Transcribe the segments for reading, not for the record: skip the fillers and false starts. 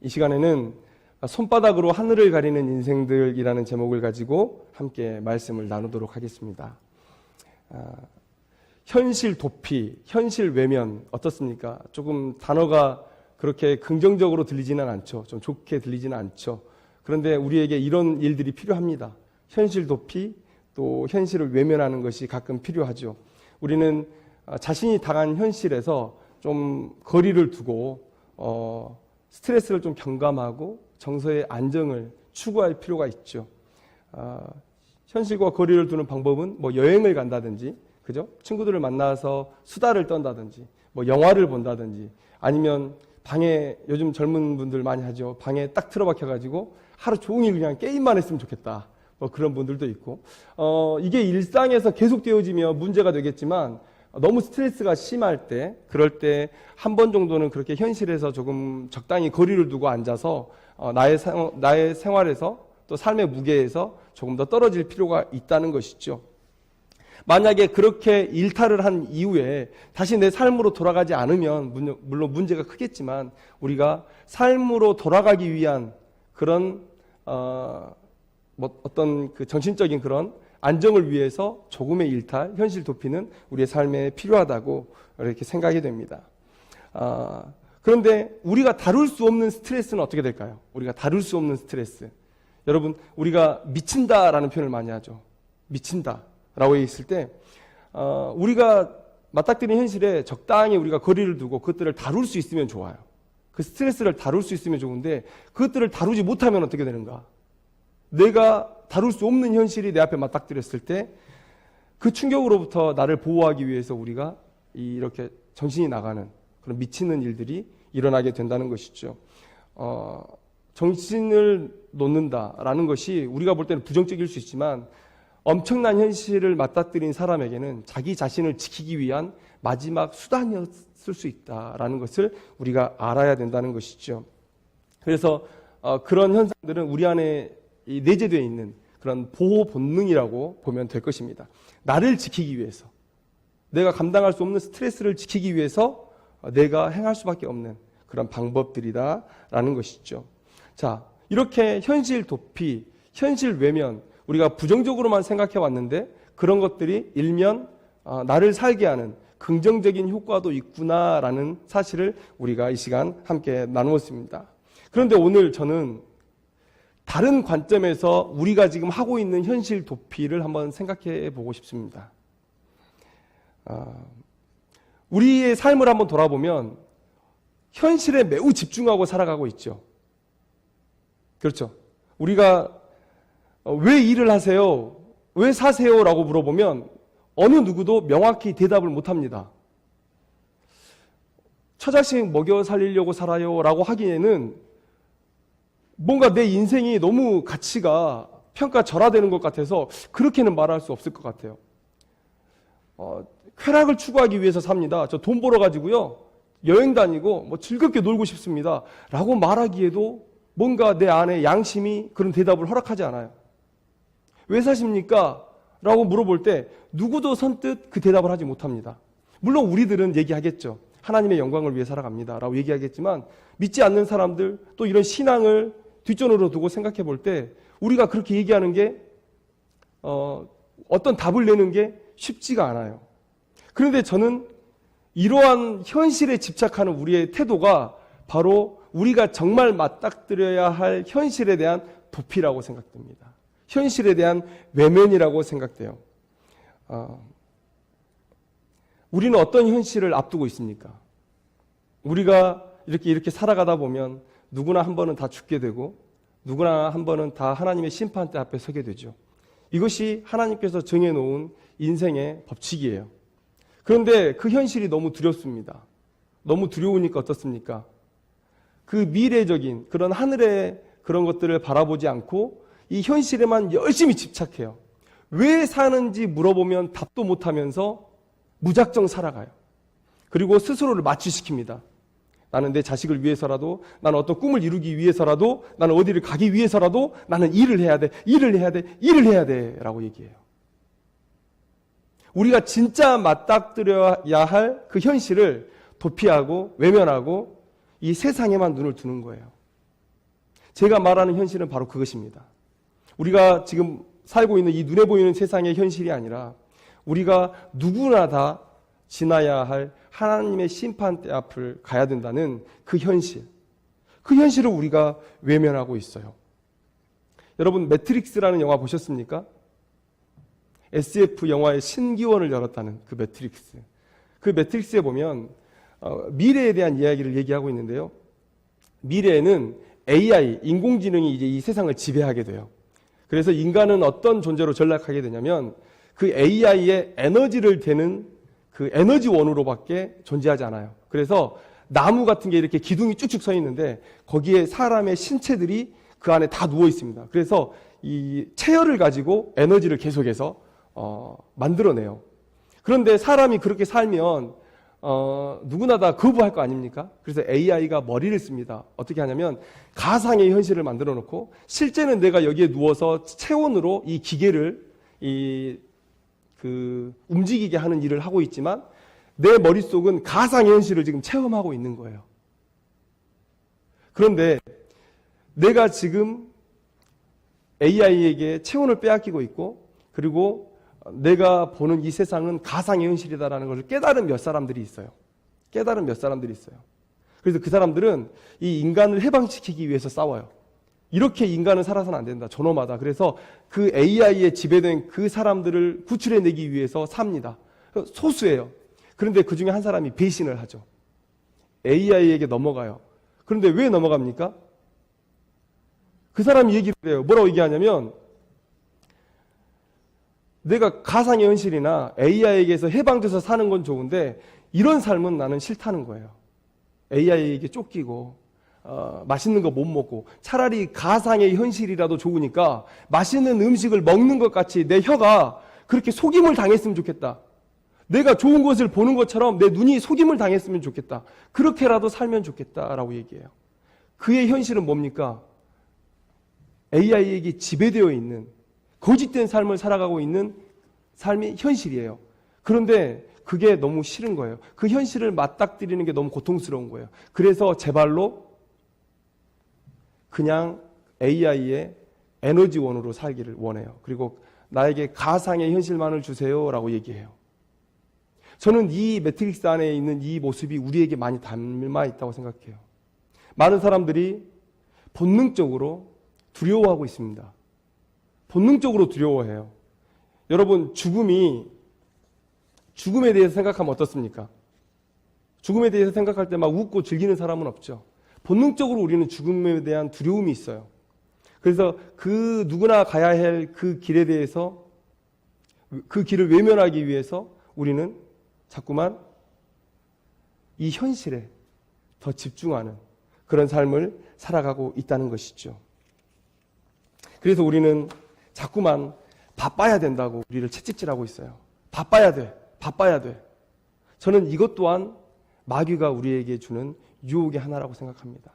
이 시간에는 손바닥으로 하늘을 가리는 인생들이라는 제목을 가지고 함께 말씀을 나누도록 하겠습니다. 현실 도피, 현실 외면 어떻습니까? 조금 단어가 그렇게 긍정적으로 들리지는 않죠. 좀 좋게 들리지는 않죠. 그런데 우리에게 이런 일들이 필요합니다. 현실 도피, 또 현실을 외면하는 것이 가끔 필요하죠. 우리는 자신이 당한 현실에서 좀 거리를 두고 스트레스를 좀 경감하고 정서의 안정을 추구할 필요가 있죠. 현실과 거리를 두는 방법은 뭐 여행을 간다든지, 그죠? 친구들을 만나서 수다를 떤다든지, 뭐 영화를 본다든지, 아니면 방에, 요즘 젊은 분들 많이 하죠. 방에 딱 틀어박혀가지고 하루 종일 그냥 게임만 했으면 좋겠다. 뭐 그런 분들도 있고, 이게 일상에서 계속되어지며 문제가 되겠지만, 너무 스트레스가 심할 때, 그럴 때 한 번 정도는 그렇게 현실에서 조금 적당히 거리를 두고 앉아서 나의 생활에서 또 삶의 무게에서 조금 더 떨어질 필요가 있다는 것이죠. 만약에 그렇게 일탈을 한 이후에 다시 내 삶으로 돌아가지 않으면 물론 문제가 크겠지만, 우리가 삶으로 돌아가기 위한 그런 어떤 그 정신적인 그런 안정을 위해서 조금의 일탈, 현실 도피는 우리의 삶에 필요하다고 이렇게 생각이 됩니다. 그런데 우리가 다룰 수 없는 스트레스는 어떻게 될까요? 우리가 다룰 수 없는 스트레스. 여러분, 우리가 미친다라는 표현을 많이 하죠. 미친다라고 했을 때 우리가 맞닥뜨린 현실에 적당히 우리가 거리를 두고 그것들을 다룰 수 있으면 좋아요. 그 스트레스를 다룰 수 있으면 좋은데, 그것들을 다루지 못하면 어떻게 되는가? 내가 다룰 수 없는 현실이 내 앞에 맞닥뜨렸을 때 그 충격으로부터 나를 보호하기 위해서 우리가 이렇게 정신이 나가는 그런 미치는 일들이 일어나게 된다는 것이죠. 정신을 놓는다라는 것이 우리가 볼 때는 부정적일 수 있지만, 엄청난 현실을 맞닥뜨린 사람에게는 자기 자신을 지키기 위한 마지막 수단이었을 수 있다라는 것을 우리가 알아야 된다는 것이죠. 그래서 그런 현상들은 우리 안에 내재되어 있는 그런 보호 본능이라고 보면 될 것입니다. 나를 지키기 위해서, 내가 감당할 수 없는 스트레스를 지키기 위해서 내가 행할 수밖에 없는 그런 방법들이다라는 것이죠. 자, 이렇게 현실 도피, 현실 외면, 우리가 부정적으로만 생각해 왔는데 그런 것들이 일면 나를 살게 하는 긍정적인 효과도 있구나라는 사실을 우리가 이 시간 함께 나누었습니다. 그런데 오늘 저는 다른 관점에서 우리가 지금 하고 있는 현실 도피를 한번 생각해 보고 싶습니다. 우리의 삶을 한번 돌아보면 현실에 매우 집중하고 살아가고 있죠. 그렇죠. 우리가 왜 일을 하세요? 왜 사세요? 라고 물어보면 어느 누구도 명확히 대답을 못합니다. 처자식 먹여 살리려고 살아요 라고 하기에는 뭔가 내 인생이 너무 가치가 평가절하되는 것 같아서 그렇게는 말할 수 없을 것 같아요. 쾌락을 추구하기 위해서 삽니다. 저 돈 벌어가지고요, 여행 다니고 뭐 즐겁게 놀고 싶습니다 라고 말하기에도 뭔가 내 안에 양심이 그런 대답을 허락하지 않아요. 왜 사십니까? 라고 물어볼 때 누구도 선뜻 그 대답을 하지 못합니다. 물론 우리들은 얘기하겠죠. 하나님의 영광을 위해 살아갑니다 라고 얘기하겠지만, 믿지 않는 사람들, 또 이런 신앙을 뒷전으로 두고 생각해 볼 때 우리가 그렇게 얘기하는 게 어떤 답을 내는 게 쉽지가 않아요. 그런데 저는 이러한 현실에 집착하는 우리의 태도가 바로 우리가 정말 맞닥뜨려야 할 현실에 대한 도피라고 생각됩니다. 현실에 대한 외면이라고 생각돼요. 우리는 어떤 현실을 앞두고 있습니까? 우리가 이렇게 살아가다 보면 누구나 한 번은 다 죽게 되고 누구나 한 번은 다 하나님의 심판대 앞에 서게 되죠. 이것이 하나님께서 정해놓은 인생의 법칙이에요. 그런데 그 현실이 너무 두렵습니다. 너무 두려우니까 어떻습니까? 그 미래적인 그런 하늘의 그런 것들을 바라보지 않고 이 현실에만 열심히 집착해요. 왜 사는지 물어보면 답도 못하면서 무작정 살아가요. 그리고 스스로를 마취시킵니다. 나는 내 자식을 위해서라도, 나는 어떤 꿈을 이루기 위해서라도, 나는 어디를 가기 위해서라도 나는 일을 해야 돼, 일을 해야 돼, 일을 해야 돼 라고 얘기해요. 우리가 진짜 맞닥뜨려야 할 그 현실을 도피하고 외면하고 이 세상에만 눈을 두는 거예요. 제가 말하는 현실은 바로 그것입니다. 우리가 지금 살고 있는 이 눈에 보이는 세상의 현실이 아니라 우리가 누구나 다 지나야 할 하나님의 심판대 앞을 가야 된다는 그 현실. 그 현실을 우리가 외면하고 있어요. 여러분, 매트릭스라는 영화 보셨습니까? SF 영화의 신기원을 열었다는 그 매트릭스. 그 매트릭스에 보면 미래에 대한 이야기를 얘기하고 있는데요. 미래에는 AI, 인공지능이 이제 이 세상을 지배하게 돼요. 그래서 인간은 어떤 존재로 전락하게 되냐면 그 AI의 에너지를 대는 그 에너지원으로밖에 존재하지 않아요. 그래서 나무 같은 게 이렇게 기둥이 쭉쭉 서 있는데 거기에 사람의 신체들이 그 안에 다 누워 있습니다. 그래서 이 체열을 가지고 에너지를 계속해서 만들어내요. 그런데 사람이 그렇게 살면 누구나 다 거부할 거 아닙니까? 그래서 AI가 머리를 씁니다. 어떻게 하냐면 가상의 현실을 만들어 놓고 실제는 내가 여기에 누워서 체온으로 이 기계를 움직이게 하는 일을 하고 있지만 내 머릿속은 가상의 현실을 지금 체험하고 있는 거예요. 그런데 내가 지금 AI에게 체온을 빼앗기고 있고 그리고 내가 보는 이 세상은 가상의 현실이다라는 것을 깨달은 몇 사람들이 있어요. 깨달은 몇 사람들이 있어요. 그래서 그 사람들은 이 인간을 해방시키기 위해서 싸워요. 이렇게 인간은 살아서는 안 된다. 저놈하다. 그래서 그 AI에 지배된 그 사람들을 구출해내기 위해서 삽니다. 소수예요. 그런데 그 중에 한 사람이 배신을 하죠. AI에게 넘어가요. 그런데 왜 넘어갑니까? 그 사람이 얘기를 해요. 뭐라고 얘기하냐면 내가 가상의 현실이나 AI에게서 해방돼서 사는 건 좋은데 이런 삶은 나는 싫다는 거예요. AI에게 쫓기고 맛있는 거 못 먹고 차라리 가상의 현실이라도 좋으니까 맛있는 음식을 먹는 것 같이 내 혀가 그렇게 속임을 당했으면 좋겠다. 내가 좋은 것을 보는 것처럼 내 눈이 속임을 당했으면 좋겠다. 그렇게라도 살면 좋겠다라고 얘기해요. 그의 현실은 뭡니까? AI에게 지배되어 있는 거짓된 삶을 살아가고 있는 삶이 현실이에요. 그런데 그게 너무 싫은 거예요. 그 현실을 맞닥뜨리는 게 너무 고통스러운 거예요. 그래서 제 발로 그냥 AI의 에너지원으로 살기를 원해요. 그리고 나에게 가상의 현실만을 주세요라고 얘기해요. 저는 이 매트릭스 안에 있는 이 모습이 우리에게 많이 담아 있다고 생각해요. 많은 사람들이 본능적으로 두려워하고 있습니다. 본능적으로 두려워해요. 여러분, 죽음에 대해서 생각하면 어떻습니까? 죽음에 대해서 생각할 때 막 웃고 즐기는 사람은 없죠. 본능적으로 우리는 죽음에 대한 두려움이 있어요. 그래서 그 누구나 가야 할 그 길에 대해서 그 길을 외면하기 위해서 우리는 자꾸만 이 현실에 더 집중하는 그런 삶을 살아가고 있다는 것이죠. 그래서 우리는 자꾸만 바빠야 된다고 우리를 채찍질하고 있어요. 바빠야 돼. 바빠야 돼. 저는 이것 또한 마귀가 우리에게 주는 유혹의 하나라고 생각합니다.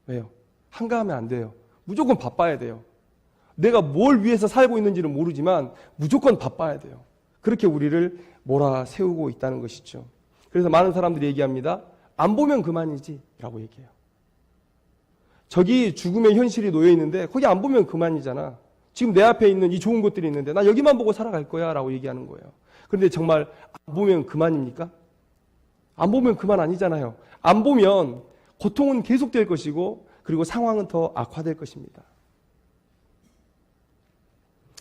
왜요? 한가하면 안 돼요. 무조건 바빠야 돼요. 내가 뭘 위해서 살고 있는지는 모르지만 무조건 바빠야 돼요. 그렇게 우리를 몰아세우고 있다는 것이죠. 그래서 많은 사람들이 얘기합니다. 안 보면 그만이지 라고 얘기해요. 저기 죽음의 현실이 놓여 있는데 거기 안 보면 그만이잖아. 지금 내 앞에 있는 이 좋은 것들이 있는데 나 여기만 보고 살아갈 거야 라고 얘기하는 거예요. 그런데 정말 안 보면 그만입니까? 안 보면 그만 아니잖아요. 안 보면 고통은 계속될 것이고 그리고 상황은 더 악화될 것입니다.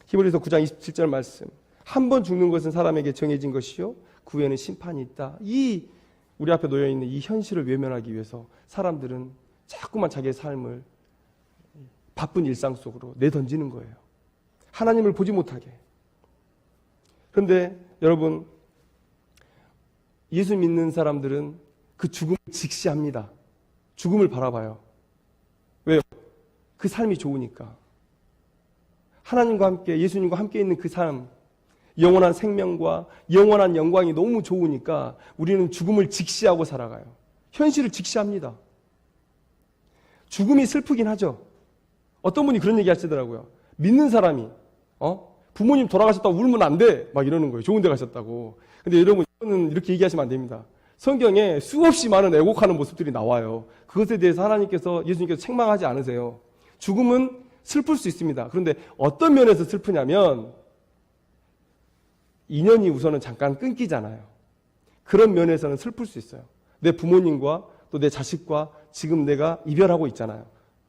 히브리서 9장 27절 말씀. 한 번 죽는 것은 사람에게 정해진 것이요 그 후에는 심판이 있다. 이 우리 앞에 놓여 있는 이 현실을 외면하기 위해서 사람들은 자꾸만 자기의 삶을 바쁜 일상 속으로 내던지는 거예요. 하나님을 보지 못하게. 그런데 여러분, 예수 믿는 사람들은 그 죽음을 직시합니다. 죽음을 바라봐요. 왜요? 그 삶이 좋으니까. 하나님과 함께, 예수님과 함께 있는 그 삶, 영원한 생명과 영원한 영광이 너무 좋으니까 우리는 죽음을 직시하고 살아가요. 현실을 직시합니다. 죽음이 슬프긴 하죠. 어떤 분이 그런 얘기 하시더라고요. 믿는 사람이 부모님 돌아가셨다고 울면 안 돼 막 이러는 거예요. 좋은 데 가셨다고. 근데 여러분, 이거는 이렇게 얘기하시면 안 됩니다. 성경에 수없이 많은 애곡하는 모습들이 나와요. 그것에 대해서 하나님께서, 예수님께서 책망하지 않으세요. 죽음은 슬플 수 있습니다. 그런데 어떤 면에서 슬프냐면 인연이 우선은 잠깐 끊기잖아요. 그런 면에서는 슬플 수 있어요. 내 부모님과 또 내 자식과 지금 내가 이별하고 있잖아요.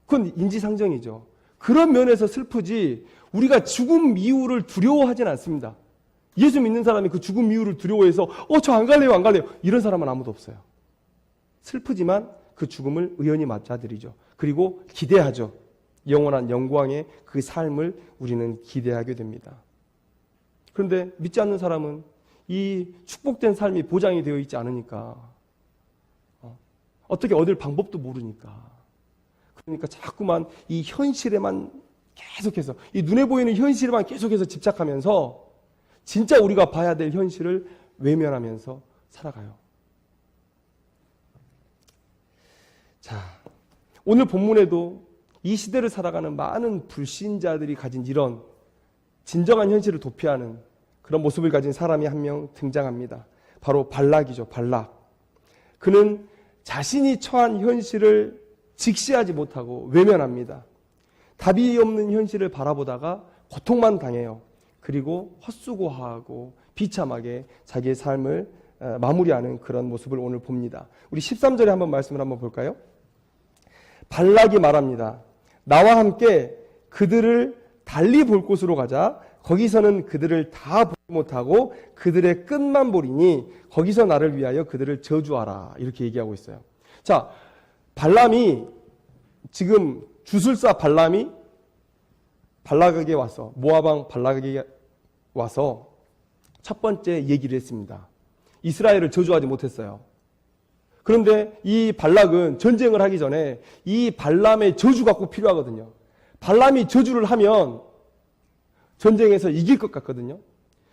그건 인지상정이죠. 그런 면에서 슬프지 우리가 죽음 이후를 두려워하진 않습니다. 예수 믿는 사람이 그 죽음 이후를 두려워해서 저 안 갈래요 안 갈래요 이런 사람은 아무도 없어요. 슬프지만 그 죽음을 의연히 맞아들이죠. 그리고 기대하죠. 영원한 영광의 그 삶을 우리는 기대하게 됩니다. 그런데 믿지 않는 사람은 이 축복된 삶이 보장이 되어 있지 않으니까 어떻게 얻을 방법도 모르니까 그러니까 자꾸만 이 현실에만 계속해서 이 눈에 보이는 현실에만 계속해서 집착하면서 진짜 우리가 봐야 될 현실을 외면하면서 살아가요. 자, 오늘 본문에도 이 시대를 살아가는 많은 불신자들이 가진 이런 진정한 현실을 도피하는 그런 모습을 가진 사람이 한 명 등장합니다. 바로 발락이죠. 발락. 그는 자신이 처한 현실을 직시하지 못하고 외면합니다. 답이 없는 현실을 바라보다가 고통만 당해요. 그리고 헛수고하고 비참하게 자기의 삶을 마무리하는 그런 모습을 오늘 봅니다. 우리 13절에 한번 말씀을 한번 볼까요? 발락이 말합니다. 나와 함께 그들을 달리 볼 곳으로 가자. 거기서는 그들을 다 보지 못하고 그들의 끝만 보리니 거기서 나를 위하여 그들을 저주하라. 이렇게 얘기하고 있어요. 자, 발람이 지금 주술사 발람이 발락에게 와서 모압왕 발락에게 와서 첫 번째 얘기를 했습니다. 이스라엘을 저주하지 못했어요. 그런데 이 발락은 전쟁을 하기 전에 이 발람의 저주가 꼭 필요하거든요. 발람이 저주를 하면 전쟁에서 이길 것 같거든요.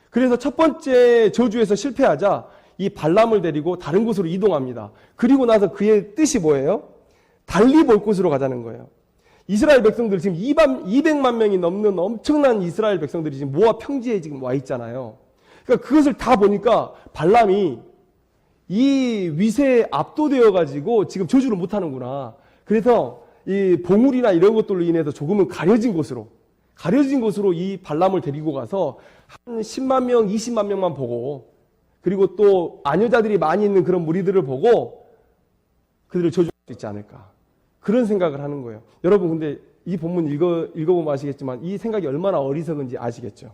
그래서 첫 번째 저주에서 실패하자 이 발람을 데리고 다른 곳으로 이동합니다. 그리고 나서 그의 뜻이 뭐예요? 달리 볼 곳으로 가자는 거예요. 이스라엘 백성들 지금 200만 명이 넘는 엄청난 이스라엘 백성들이 지금 모압 평지에 지금 와 있잖아요. 그러니까 그것을 다 보니까 발람이 이 위세에 압도되어 가지고 지금 저주를 못 하는구나. 그래서 이 봉우리나 이런 것들로 인해서 조금은 가려진 곳으로 이 발람을 데리고 가서 한 10만 명, 20만 명만 보고 그리고 또 아녀자들이 많이 있는 그런 무리들을 보고 그들을 저주할 수 있지 않을까. 그런 생각을 하는 거예요. 여러분 근데 이 본문 읽어보면 아시겠지만 이 생각이 얼마나 어리석은지 아시겠죠?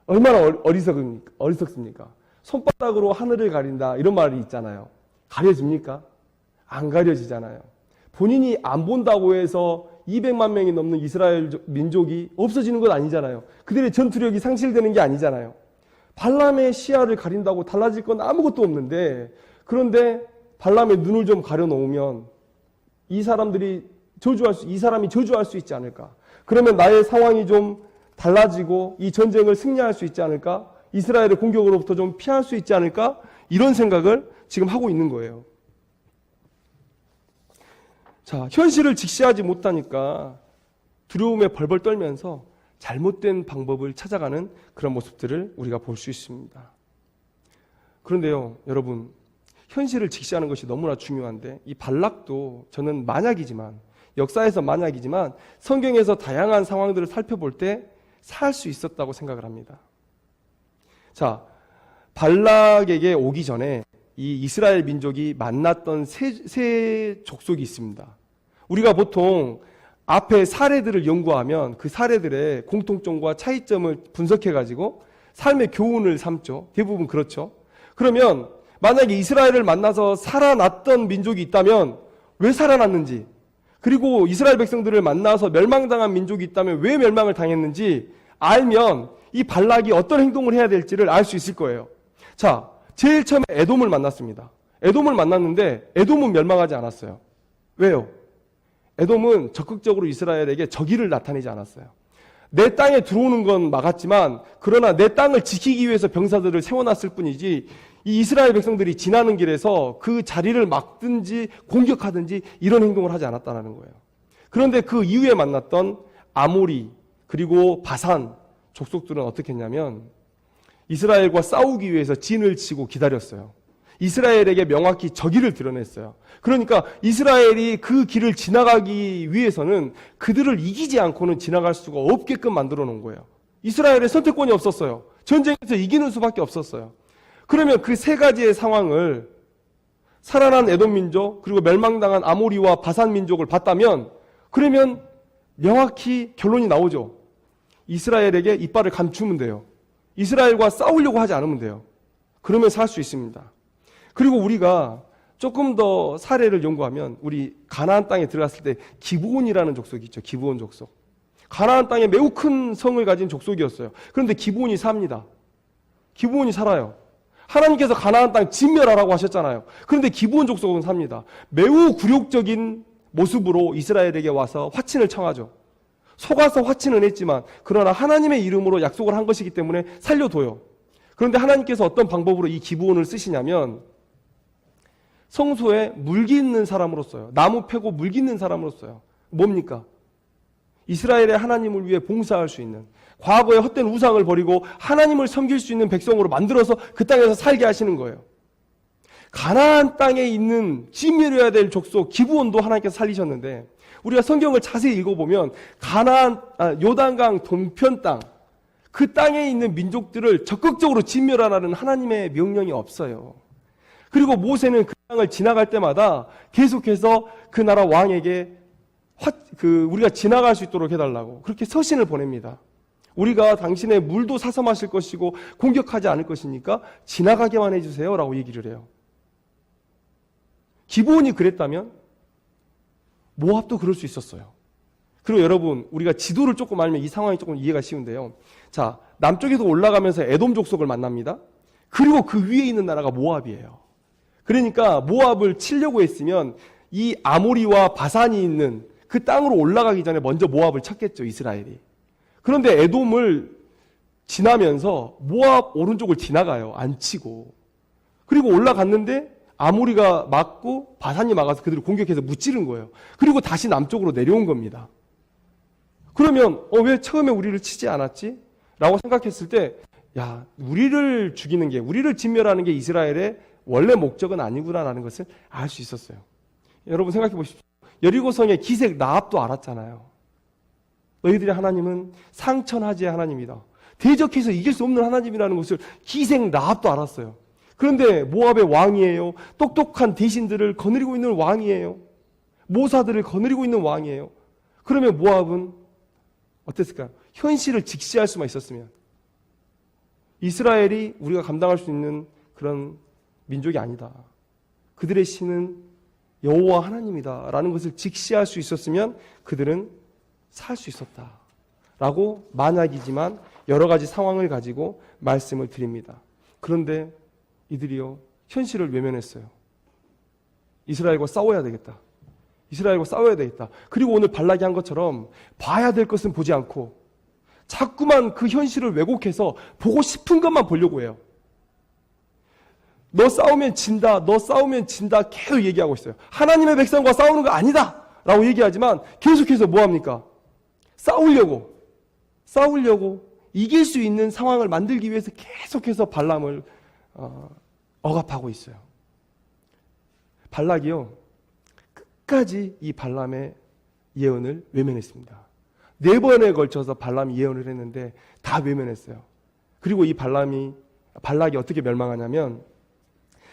얼마나 어리석습니까? 손바닥으로 하늘을 가린다 이런 말이 있잖아요. 가려집니까? 안 가려지잖아요. 본인이 안 본다고 해서 200만 명이 넘는 이스라엘 민족이 없어지는 건 아니잖아요. 그들의 전투력이 상실되는 게 아니잖아요. 발람의 시야를 가린다고 달라질 건 아무것도 없는데 그런데 발람의 눈을 좀 가려놓으면 이 사람이 저주할 수 있지 않을까? 그러면 나의 상황이 좀 달라지고 이 전쟁을 승리할 수 있지 않을까? 이스라엘의 공격으로부터 좀 피할 수 있지 않을까? 이런 생각을 지금 하고 있는 거예요. 자, 현실을 직시하지 못하니까 두려움에 벌벌 떨면서 잘못된 방법을 찾아가는 그런 모습들을 우리가 볼 수 있습니다. 그런데요, 여러분, 현실을 직시하는 것이 너무나 중요한데 이 발락도 저는 만약이지만 역사에서 만약이지만 성경에서 다양한 상황들을 살펴볼 때 살 수 있었다고 생각을 합니다. 자, 발락에게 오기 전에 이 이스라엘 민족이 만났던 세 족속이 있습니다. 우리가 보통 앞에 사례들을 연구하면 그 사례들의 공통점과 차이점을 분석해가지고 삶의 교훈을 삼죠. 대부분 그렇죠. 그러면 만약에 이스라엘을 만나서 살아났던 민족이 있다면 왜 살아났는지, 그리고 이스라엘 백성들을 만나서 멸망당한 민족이 있다면 왜 멸망을 당했는지 알면 이 발락이 어떤 행동을 해야 될지를 알 수 있을 거예요. 자, 제일 처음에 에돔을 만났습니다. 에돔을 만났는데 에돔은 멸망하지 않았어요. 왜요? 에돔은 적극적으로 이스라엘에게 적의를 나타내지 않았어요. 내 땅에 들어오는 건 막았지만 그러나 내 땅을 지키기 위해서 병사들을 세워놨을 뿐이지 이 이스라엘 백성들이 지나는 길에서 그 자리를 막든지 공격하든지 이런 행동을 하지 않았다는 거예요. 그런데 그 이후에 만났던 아모리 그리고 바산 족속들은 어떻게 했냐면 이스라엘과 싸우기 위해서 진을 치고 기다렸어요. 이스라엘에게 명확히 저기를 드러냈어요. 그러니까 이스라엘이 그 길을 지나가기 위해서는 그들을 이기지 않고는 지나갈 수가 없게끔 만들어 놓은 거예요. 이스라엘의 선택권이 없었어요. 전쟁에서 이기는 수밖에 없었어요. 그러면 그 세 가지의 상황을 살아난 에돔 민족 그리고 멸망당한 아모리와 바산 민족을 봤다면 그러면 명확히 결론이 나오죠. 이스라엘에게 이빨을 감추면 돼요. 이스라엘과 싸우려고 하지 않으면 돼요. 그러면 살 수 있습니다. 그리고 우리가 조금 더 사례를 연구하면 우리 가나안 땅에 들어갔을 때 기브온이라는 족속이 있죠. 기브온 족속. 가나안 땅에 매우 큰 성을 가진 족속이었어요. 그런데 기브온이 삽니다. 기브온이 살아요. 하나님께서 가나안 땅 진멸하라고 하셨잖아요. 그런데 기브온 족속은 삽니다. 매우 굴욕적인 모습으로 이스라엘에게 와서 화친을 청하죠. 속아서 화친은 했지만 그러나 하나님의 이름으로 약속을 한 것이기 때문에 살려둬요. 그런데 하나님께서 어떤 방법으로 이 기브온을 쓰시냐면 성소에 물기 있는 사람으로써요. 나무 패고 물기 있는 사람으로써요. 뭡니까? 이스라엘의 하나님을 위해 봉사할 수 있는, 과거의 헛된 우상을 버리고 하나님을 섬길 수 있는 백성으로 만들어서 그 땅에서 살게 하시는 거예요. 가나안 땅에 있는 진멸해야 될 족속 기브온도 하나님께서 살리셨는데 우리가 성경을 자세히 읽어보면 요단강 동편 땅, 그 땅에 있는 민족들을 적극적으로 진멸하라는 하나님의 명령이 없어요. 그리고 모세는 그 땅을 지나갈 때마다 계속해서 그 나라 왕에게 우리가 지나갈 수 있도록 해달라고 그렇게 서신을 보냅니다. 우리가 당신의 물도 사서 마실 것이고 공격하지 않을 것이니까 지나가게만 해주세요 라고 얘기를 해요. 기브온이 그랬다면 모압도 그럴 수 있었어요. 그리고 여러분, 우리가 지도를 조금 알면 이 상황이 조금 이해가 쉬운데요. 자, 남쪽에서 올라가면서 에돔 족속을 만납니다. 그리고 그 위에 있는 나라가 모압이에요. 그러니까 모압을 치려고 했으면 이 아모리와 바산이 있는 그 땅으로 올라가기 전에 먼저 모압을 쳤겠죠, 이스라엘이. 그런데 에돔을 지나면서 모압 오른쪽을 지나가요, 안 치고. 그리고 올라갔는데 아모리가 막고 바산이 막아서 그들을 공격해서 무찌른 거예요. 그리고 다시 남쪽으로 내려온 겁니다. 그러면 왜 처음에 우리를 치지 않았지? 라고 생각했을 때 야, 우리를 죽이는 게, 우리를 진멸하는 게 이스라엘의 원래 목적은 아니구나라는 것을 알 수 있었어요. 여러분 생각해 보십시오. 여리고성의 기색 라합도 알았잖아요. 너희들의 하나님은 상천하지의 하나님이다. 대적해서 이길 수 없는 하나님이라는 것을 기색 라합도 알았어요. 그런데 모압의 왕이에요. 똑똑한 대신들을 거느리고 있는 왕이에요. 모사들을 거느리고 있는 왕이에요. 그러면 모압은 어땠을까요? 현실을 직시할 수만 있었으면 이스라엘이 우리가 감당할 수 있는 그런 민족이 아니다. 그들의 신은 여호와 하나님이다 라는 것을 직시할 수 있었으면 그들은 살 수 있었다 라고 만약이지만 여러 가지 상황을 가지고 말씀을 드립니다. 그런데 이들이요, 현실을 외면했어요. 이스라엘과 싸워야 되겠다. 이스라엘과 싸워야 되겠다. 그리고 오늘 발락이 한 것처럼 봐야 될 것은 보지 않고 자꾸만 그 현실을 왜곡해서 보고 싶은 것만 보려고 해요. 너 싸우면 진다, 너 싸우면 진다 계속 얘기하고 있어요. 하나님의 백성과 싸우는 거 아니다 라고 얘기하지만 계속해서 뭐합니까? 싸우려고 이길 수 있는 상황을 만들기 위해서 계속해서 발람을 억압하고 있어요. 발락이요, 끝까지 이 발람의 예언을 외면했습니다. 4번에 걸쳐서 발람이 예언을 했는데 다 외면했어요. 그리고 이 발락이 어떻게 멸망하냐면,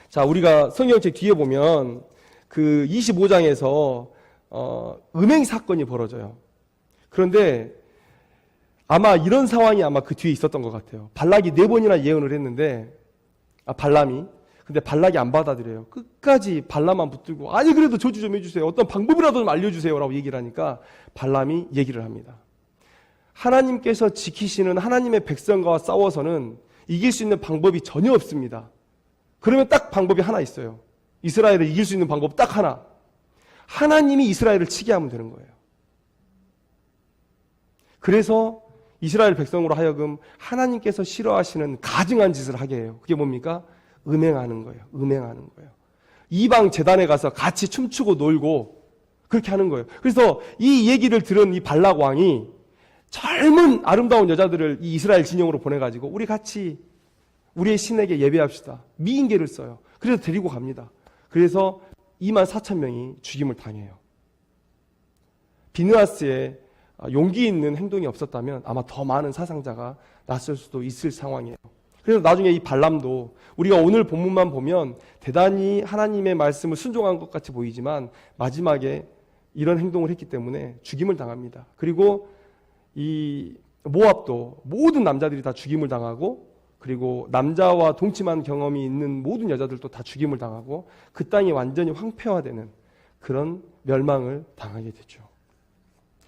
자, 우리가 성경책 뒤에 보면 그 25장에서 음행 사건이 벌어져요. 그런데 아마 이런 상황이 아마 그 뒤에 있었던 것 같아요. 발락이 4번이나 예언을 했는데 근데 발락이 안 받아들여요. 끝까지 발람만 붙들고 아니 그래도 저주 좀 해주세요. 어떤 방법이라도 좀 알려주세요 라고 얘기를 하니까 발람이 얘기를 합니다. 하나님께서 지키시는 하나님의 백성과 싸워서는 이길 수 있는 방법이 전혀 없습니다. 그러면 딱 방법이 하나 있어요. 이스라엘을 이길 수 있는 방법 딱 하나. 하나님이 이스라엘을 치게 하면 되는 거예요. 그래서 이스라엘 백성으로 하여금 하나님께서 싫어하시는 가증한 짓을 하게 해요. 그게 뭡니까? 음행하는 거예요. 이방 제단에 가서 같이 춤추고 놀고 그렇게 하는 거예요. 그래서 이 얘기를 들은 이 발락 왕이 젊은 아름다운 여자들을 이 이스라엘 진영으로 보내가지고 우리 같이 우리의 신에게 예배합시다. 미인계를 써요. 그래서 데리고 갑니다. 그래서 24,000명이 죽임을 당해요. 비느하스의 용기 있는 행동이 없었다면 아마 더 많은 사상자가 났을 수도 있을 상황이에요. 그래서 나중에 이 발람도 우리가 오늘 본문만 보면 대단히 하나님의 말씀을 순종한 것 같이 보이지만 마지막에 이런 행동을 했기 때문에 죽임을 당합니다. 그리고 이 모압도 모든 남자들이 다 죽임을 당하고, 그리고 남자와 동침한 경험이 있는 모든 여자들도 다 죽임을 당하고, 그 땅이 완전히 황폐화되는 그런 멸망을 당하게 되죠.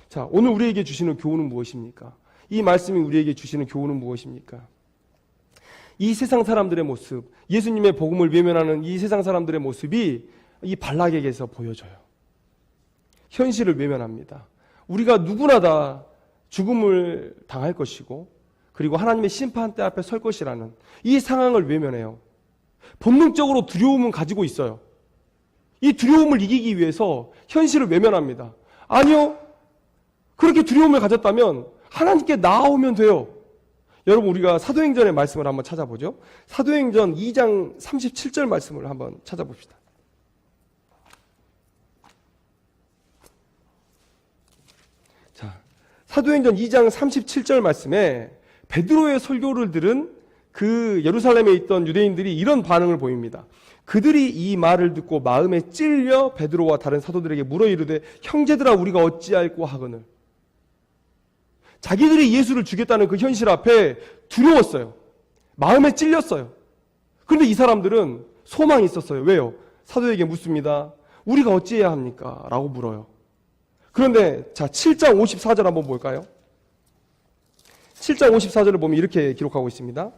자, 오늘 우리에게 주시는 교훈은 무엇입니까? 이 말씀이 우리에게 주시는 교훈은 무엇입니까? 이 세상 사람들의 모습, 예수님의 복음을 외면하는 이 세상 사람들의 모습이 이 발락에게서 보여져요. 현실을 외면합니다. 우리가 누구나 다 죽음을 당할 것이고, 그리고 하나님의 심판대 앞에 설 것이라는 이 상황을 외면해요. 본능적으로 두려움은 가지고 있어요. 이 두려움을 이기기 위해서 현실을 외면합니다. 아니요, 그렇게 두려움을 가졌다면 하나님께 나아오면 돼요. 여러분, 우리가 사도행전의 말씀을 한번 찾아보죠. 사도행전 2장 37절 말씀을 한번 찾아봅시다. 자, 사도행전 2장 37절 말씀에 베드로의 설교를 들은 그 예루살렘에 있던 유대인들이 이런 반응을 보입니다. 그들이 이 말을 듣고 마음에 찔려 베드로와 다른 사도들에게 물어 이르되 형제들아 우리가 어찌할꼬 하거늘. 자기들이 예수를 죽였다는 그 현실 앞에 두려웠어요. 마음에 찔렸어요. 그런데 이 사람들은 소망이 있었어요. 왜요? 사도에게 묻습니다. 우리가 어찌해야 합니까? 라고 물어요. 그런데 자, 7장 54절 한번 볼까요? 7장 54절을 보면 이렇게 기록하고 있습니다.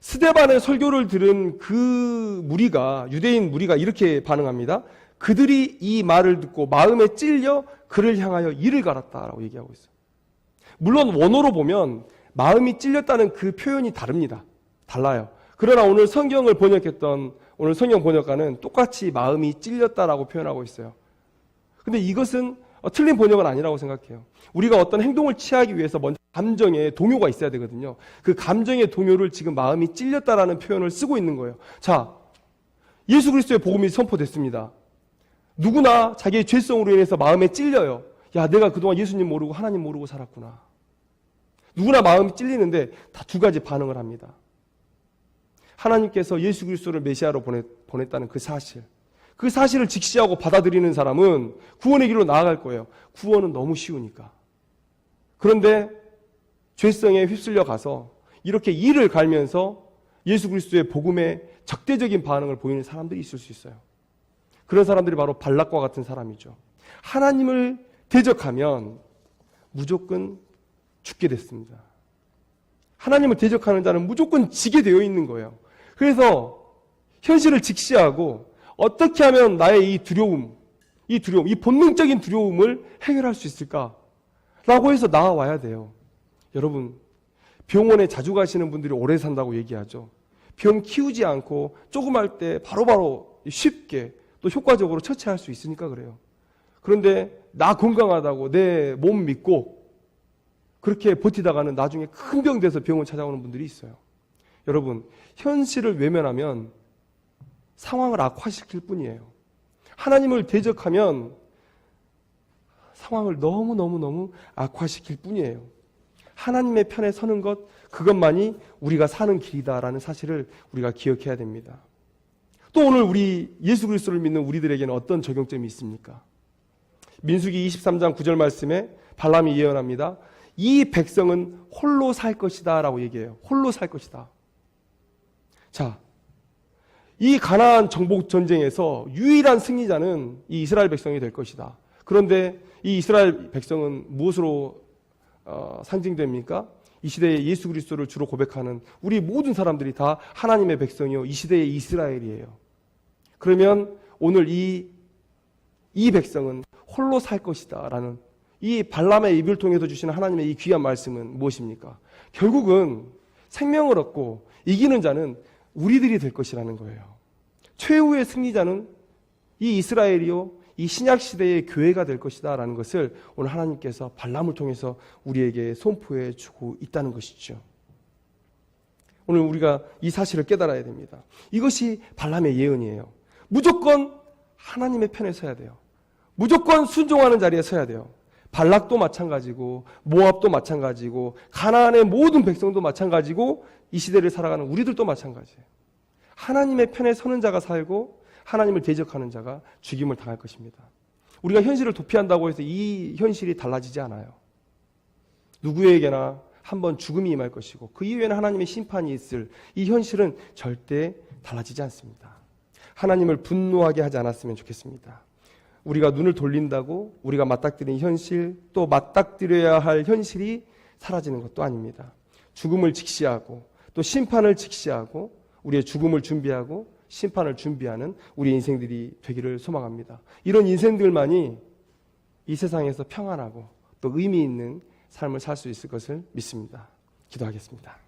스데반의 설교를 들은 그 무리가, 유대인 무리가 이렇게 반응합니다. 그들이 이 말을 듣고 마음에 찔려 그를 향하여 이를 갈았다라고 얘기하고 있어요. 물론 원어로 보면 마음이 찔렸다는 그 표현이 다릅니다. 달라요. 그러나 오늘 성경을 번역했던 오늘 성경 번역가는 똑같이 마음이 찔렸다라고 표현하고 있어요. 근데 이것은 틀린 번역은 아니라고 생각해요. 우리가 어떤 행동을 취하기 위해서 먼저 감정에 동요가 있어야 되거든요. 그 감정의 동요를 지금 마음이 찔렸다라는 표현을 쓰고 있는 거예요. 자, 예수 그리스도의 복음이 선포됐습니다. 누구나 자기의 죄성으로 인해서 마음에 찔려요. 야, 내가 그동안 예수님 모르고 하나님 모르고 살았구나. 누구나 마음이 찔리는데 다 두 가지 반응을 합니다. 하나님께서 예수 그리스도를 메시아로 보냈다는 그 사실. 그 사실을 직시하고 받아들이는 사람은 구원의 길로 나아갈 거예요. 구원은 너무 쉬우니까. 그런데 죄성에 휩쓸려 가서 이렇게 이를 갈면서 예수 그리스도의 복음에 적대적인 반응을 보이는 사람들이 있을 수 있어요. 그런 사람들이 바로 발락과 같은 사람이죠. 하나님을 대적하면 무조건 죽게 됐습니다. 하나님을 대적하는 자는 무조건 지게 되어 있는 거예요. 그래서 현실을 직시하고 어떻게 하면 나의 이 두려움, 이 본능적인 두려움을 해결할 수 있을까라고 해서 나아와야 돼요. 여러분, 병원에 자주 가시는 분들이 오래 산다고 얘기하죠. 병 키우지 않고 조그말 때 바로바로 쉽게 또 효과적으로 처치할 수 있으니까 그래요. 그런데 나 건강하다고 내 몸 믿고 그렇게 버티다가는 나중에 큰 병 돼서 병원 찾아오는 분들이 있어요. 여러분, 현실을 외면하면 상황을 악화시킬 뿐이에요. 하나님을 대적하면 상황을 너무너무 악화시킬 뿐이에요. 하나님의 편에 서는 것, 그것만이 우리가 사는 길이다라는 사실을 우리가 기억해야 됩니다. 또 오늘 우리 예수 그리스도를 믿는 우리들에게는 어떤 적용점이 있습니까? 민수기 23장 9절 말씀에 발람이 예언합니다. 이 백성은 홀로 살 것이다 라고 얘기해요. 홀로 살 것이다. 자, 이 가나안 정복 전쟁에서 유일한 승리자는 이 이스라엘 백성이 될 것이다. 그런데 이 이스라엘 백성은 무엇으로 상징됩니까? 이 시대에 예수 그리스도를 주로 고백하는 우리 모든 사람들이 다 하나님의 백성이요, 이 시대의 이스라엘이에요. 그러면 오늘 이 백성은 홀로 살 것이다 라는 이 발람의 입을 통해서 주시는 하나님의 이 귀한 말씀은 무엇입니까? 결국은 생명을 얻고 이기는 자는 우리들이 될 것이라는 거예요. 최후의 승리자는 이 이스라엘이요, 이 신약 시대의 교회가 될 것이다 라는 것을 오늘 하나님께서 발람을 통해서 우리에게 선포해 주고 있다는 것이죠. 오늘 우리가 이 사실을 깨달아야 됩니다. 이것이 발람의 예언이에요. 무조건 하나님의 편에 서야 돼요. 무조건 순종하는 자리에 서야 돼요. 발락도 마찬가지고 모압도 마찬가지고 가나안의 모든 백성도 마찬가지고 이 시대를 살아가는 우리들도 마찬가지예요. 하나님의 편에 서는 자가 살고 하나님을 대적하는 자가 죽임을 당할 것입니다. 우리가 현실을 도피한다고 해서 이 현실이 달라지지 않아요. 누구에게나 한번 죽음이 임할 것이고 그 이후에는 하나님의 심판이 있을 이 현실은 절대 달라지지 않습니다. 하나님을 분노하게 하지 않았으면 좋겠습니다. 우리가 눈을 돌린다고 우리가 맞닥뜨린 현실, 또 맞닥뜨려야 할 현실이 사라지는 것도 아닙니다. 죽음을 직시하고 또 심판을 직시하고 우리의 죽음을 준비하고 심판을 준비하는 우리 인생들이 되기를 소망합니다. 이런 인생들만이 이 세상에서 평안하고 또 의미 있는 삶을 살 수 있을 것을 믿습니다. 기도하겠습니다.